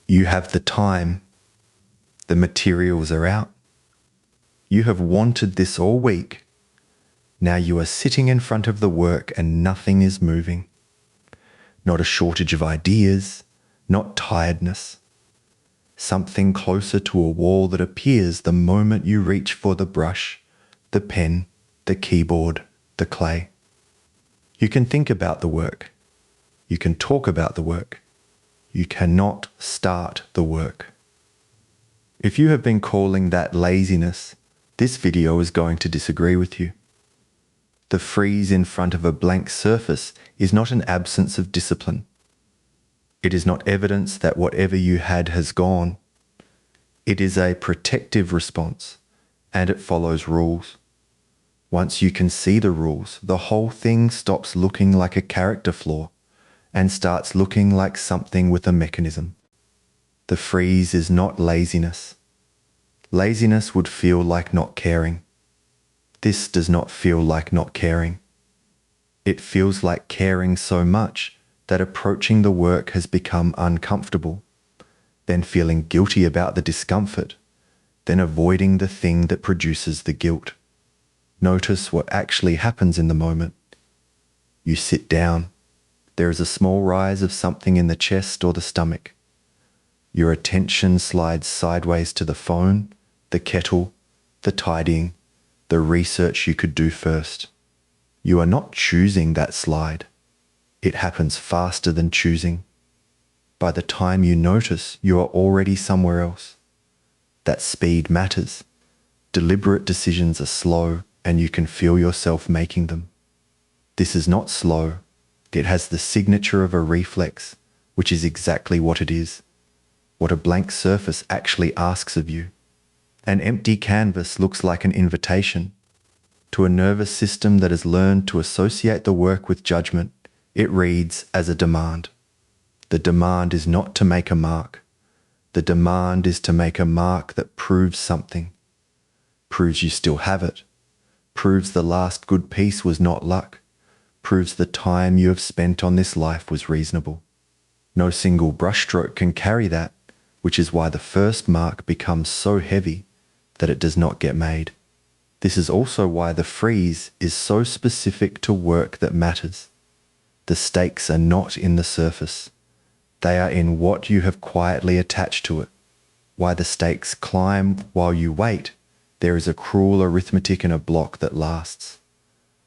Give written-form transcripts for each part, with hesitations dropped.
You have the time. The materials are out. You have wanted this all week. Now you are sitting in front of the work and nothing is moving. Not a shortage of ideas, not tiredness. Something closer to a wall that appears the moment you reach for the brush, the pen, the keyboard, the clay. You can think about the work. You can talk about the work. You cannot start the work. If you have been calling that laziness, this video is going to disagree with you. The freeze in front of a blank surface is not an absence of discipline. It is not evidence that whatever you had has gone. It is a protective response, and it follows rules. Once you can see the rules, the whole thing stops looking like a character flaw and starts looking like something with a mechanism. The freeze is not laziness. Laziness would feel like not caring. This does not feel like not caring. It feels like caring so much that approaching the work has become uncomfortable, then feeling guilty about the discomfort, then avoiding the thing that produces the guilt. Notice what actually happens in the moment. You sit down. There is a small rise of something in the chest or the stomach. Your attention slides sideways to the phone, the kettle, the tidying, the research you could do first. You are not choosing that slide. It happens faster than choosing. By the time you notice, you are already somewhere else. That speed matters. Deliberate decisions are slow, and you can feel yourself making them. This is not slow. It has the signature of a reflex, which is exactly what it is, what a blank surface actually asks of you. An empty canvas looks like an invitation. To a nervous system that has learned to associate the work with judgment, it reads as a demand. The demand is not to make a mark. The demand is to make a mark that proves something. Proves you still have it. Proves the last good piece was not luck. Proves the time you have spent on this life was reasonable. No single brushstroke can carry that, which is why the first mark becomes so heavy that it does not get made. This is also why the freeze is so specific to work that matters. The stakes are not in the surface. They are in what you have quietly attached to it. Why the stakes climb while you wait, there is a cruel arithmetic in a block that lasts.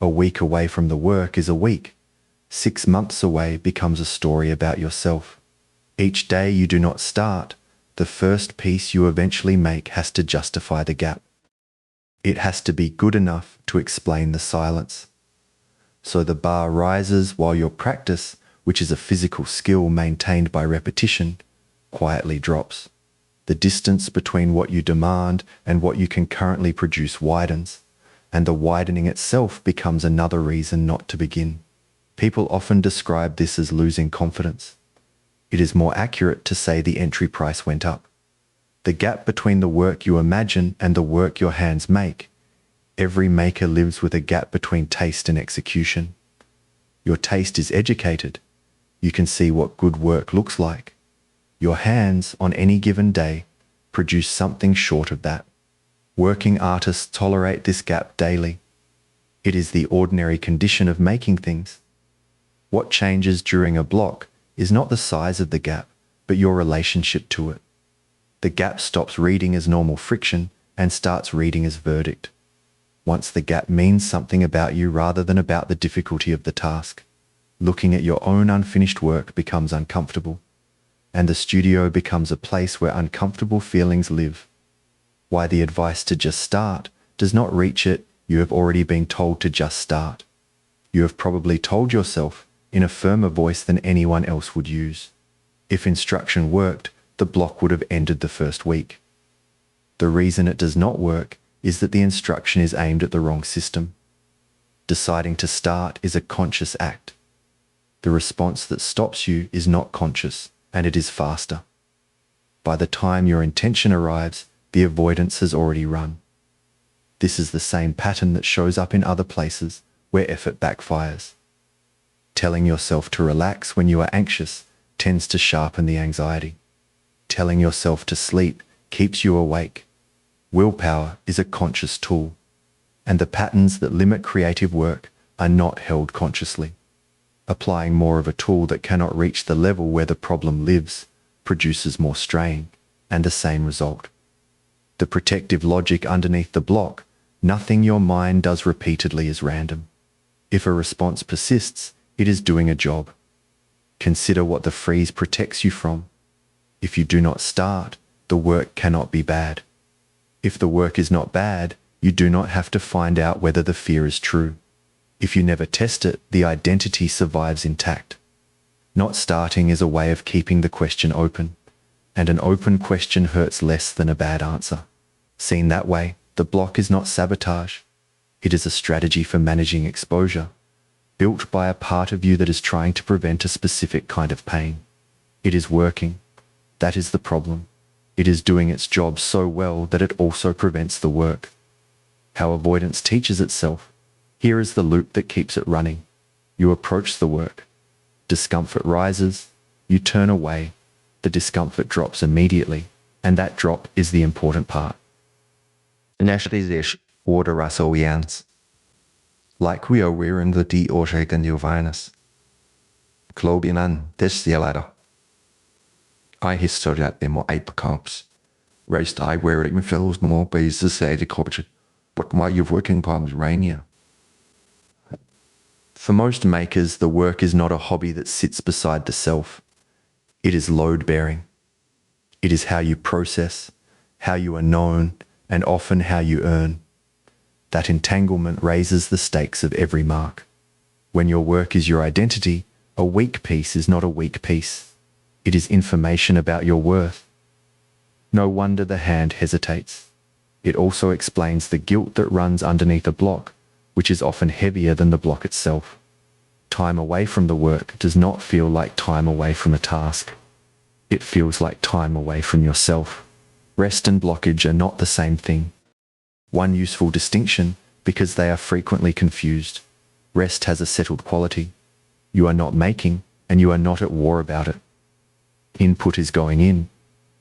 A week away from the work is a week. 6 months away becomes a story about yourself. Each day you do not start, the first piece you eventually make has to justify the gap. It has to be good enough to explain the silence. So the bar rises while your practice, which is a physical skill maintained by repetition, quietly drops. The distance between what you demand and what you can currently produce widens, and the widening itself becomes another reason not to begin. People often describe this as losing confidence. It is more accurate to say the entry price went up. The gap between the work you imagine and the work your hands make. Every maker lives with a gap between taste and execution. Your taste is educated. You can see what good work looks like. Your hands, on any given day, produce something short of that. Working artists tolerate this gap daily. It is the ordinary condition of making things. What changes during a block is not the size of the gap, but your relationship to it. The gap stops reading as normal friction and starts reading as verdict. Once the gap means something about you rather than about the difficulty of the task, looking at your own unfinished work becomes uncomfortable, and the studio becomes a place where uncomfortable feelings live. Why the advice to just start does not reach it, you have already been told to just start. You have probably told yourself in a firmer voice than anyone else would use. If instruction worked, the block would have ended the first week. The reason it does not work is that the instruction is aimed at the wrong system. Deciding to start is a conscious act. The response that stops you is not conscious, and it is faster. By the time your intention arrives, the avoidance has already run. This is the same pattern that shows up in other places where effort backfires. Telling yourself to relax when you are anxious tends to sharpen the anxiety. telling yourself to sleep keeps you awake. Willpower is a conscious tool, and the patterns that limit creative work are not held consciously. Applying more of a tool that cannot reach the level where the problem lives produces more strain and the same result. The protective logic underneath the block, nothing your mind does repeatedly is random. If a response persists, it is doing a job. Consider what the freeze protects you from. If you do not start, the work cannot be bad. If the work is not bad, you do not have to find out whether the fear is true. If you never test it, the identity survives intact. Not starting is a way of keeping the question open, and an open question hurts less than a bad answer. Seen that way, the block is not sabotage. It is a strategy for managing exposure, built by a part of you that is trying to prevent a specific kind of pain. It is working. That is the problem. It is doing its job so well that it also prevents the work. How avoidance teaches itself. Here is the loop that keeps it running. You approach the work. Discomfort rises. You turn away. The discomfort drops immediately, and that drop is the important part. Nächstes ist oder Avoidance. Like we are wearing the orsake and awareness. Klobian an, this the letter. I history at them or apocalypse. Raised I wear it, my fellows more base the say the coverage. But why you've working palms rainier? For most makers, the work is not a hobby that sits beside the self. It is load-bearing. It is how you process, how you are known, and often how you earn. That entanglement raises the stakes of every mark. When your work is your identity, a weak piece is not a weak piece. It is information about your worth. No wonder the hand hesitates. It also explains the guilt that runs underneath a block, which is often heavier than the block itself. Time away from the work does not feel like time away from a task. It feels like time away from yourself. Rest and blockage are not the same thing. One useful distinction, because they are frequently confused. Rest has a settled quality. You are not making, and you are not at war about it. Input is going in.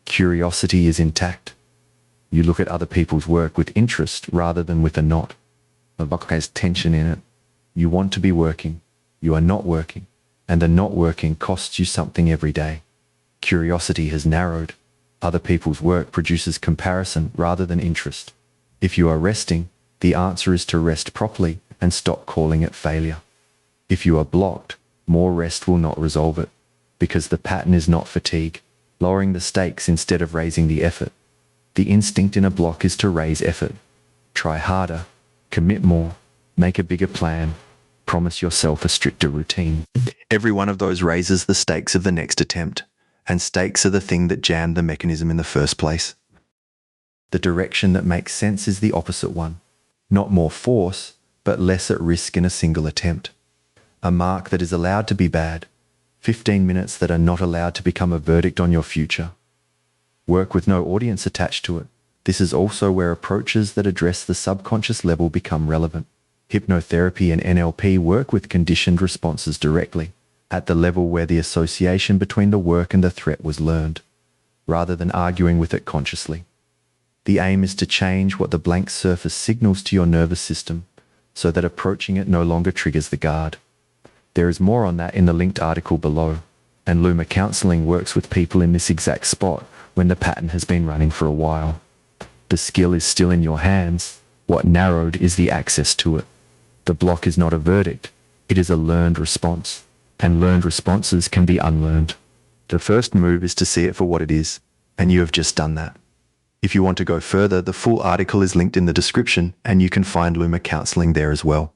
Curiosity is intact. You look at other people's work with interest rather than with a knot. The block has tension in it. You want to be working. You are not working. And the not working costs you something every day. Curiosity has narrowed. Other people's work produces comparison rather than interest. If you are resting, the answer is to rest properly and stop calling it failure. If you are blocked, more rest will not resolve it, because the pattern is not fatigue, lowering the stakes instead of raising the effort. The instinct in a block is to raise effort. Try harder, commit more, make a bigger plan, promise yourself a stricter routine. Every one of those raises the stakes of the next attempt, and stakes are the thing that jammed the mechanism in the first place. The direction that makes sense is the opposite one. Not more force, but less at risk in a single attempt. A mark that is allowed to be bad. 15 minutes that are not allowed to become a verdict on your future. Work with no audience attached to it. This is also where approaches that address the subconscious level become relevant. Hypnotherapy and NLP work with conditioned responses directly, at the level where the association between the work and the threat was learned, rather than arguing with it consciously. The aim is to change what the blank surface signals to your nervous system, so that approaching it no longer triggers the guard. There is more on that in the linked article below, and Luma Counseling works with people in this exact spot when the pattern has been running for a while. The skill is still in your hands. What narrowed is the access to it. The block is not a verdict. It is a learned response, and learned responses can be unlearned. The first move is to see it for what it is, and you have just done that. If you want to go further, the full article is linked in the description, and you can find Luma Counseling there as well.